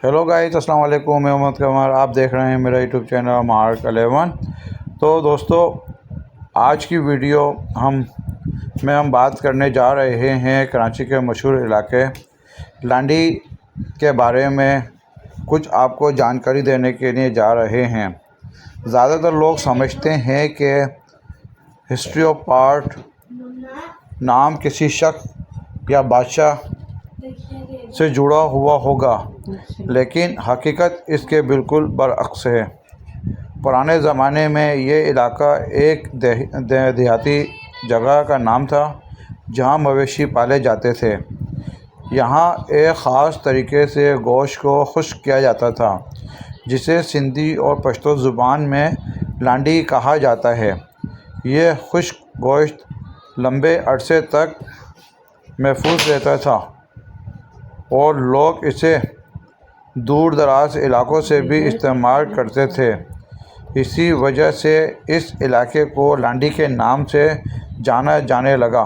Hello guys, अस्सलाम वालेकुम। मैं मोहम्मद कमर, आप देख रहे हैं मेरा यूट्यूब चैनल मार्क 11। तो दोस्तों, आज की वीडियो हम बात करने जा रहे हैं कराची के मशहूर इलाके लांडी के बारे में। कुछ आपको जानकारी देने के लिए जा रहे हैं। ज़्यादातर लोग समझते हैं कि हिस्ट्री ऑफ पार्ट नाम किसी शख्स या बादशाह से जुड़ा हुआ होगा, लेकिन हकीकत इसके बिल्कुल बरअक्स है। पुराने ज़माने में ये इलाका एक देहाती जगह का नाम था जहाँ मवेशी पाले जाते थे। यहाँ एक ख़ास तरीके से गोश्त को खुश्क किया जाता था, जिसे सिंधी और पश्तो ज़ुबान में लांडी कहा जाता है। ये खुश्क गोश्त लंबे अरसे तक महफूज रहता था और लोग इसे दूर दराज इलाकों से भी इस्तेमाल करते थे। इसी वजह से इस इलाके को लांडी के नाम से जाना जाने लगा।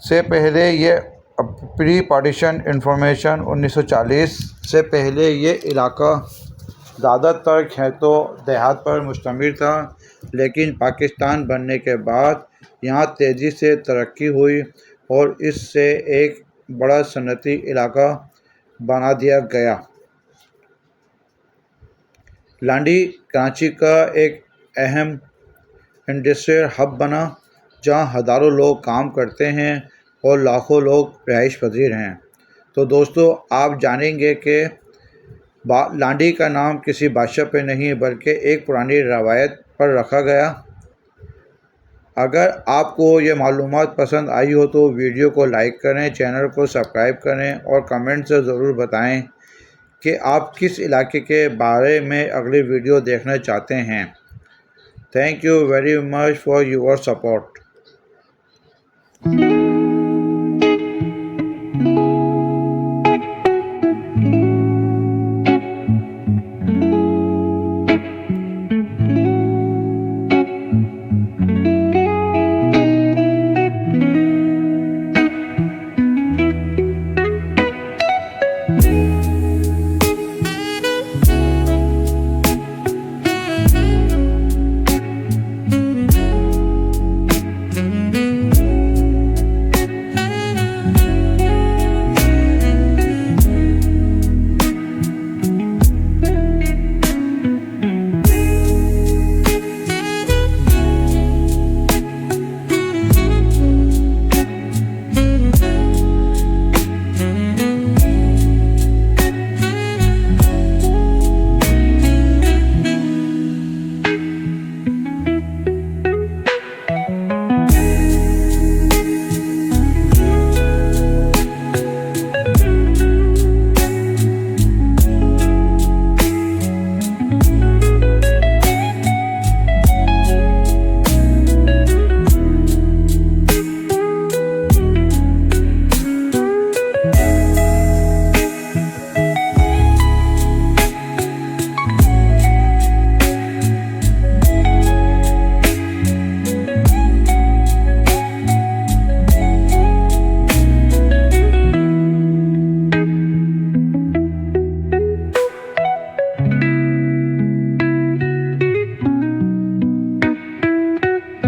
से पहले ये प्री पार्टीशन इंफॉर्मेशन 1940 से पहले ये इलाका ज़्यादातर खेतों देहात पर मुश्तमिल था, लेकिन पाकिस्तान बनने के बाद यहाँ तेज़ी से तरक्की हुई और इससे एक बड़ा सनती इलाका बना दिया गया। लांडी कराची का एक अहम इंडस्ट्रियल हब बना, जहाँ हज़ारों लोग काम करते हैं और लाखों लोग रिहाइश पजीर हैं। तो दोस्तों, आप जानेंगे कि लांडी का नाम किसी बादशाह पे नहीं बल्कि एक पुरानी रवायत पर रखा गया। अगर आपको ये मालूमात पसंद आई हो तो वीडियो को लाइक करें, चैनल को सब्सक्राइब करें और कमेंट से ज़रूर बताएं कि आप किस इलाके के बारे में अगली वीडियो देखना चाहते हैं। Thank you very much for your support.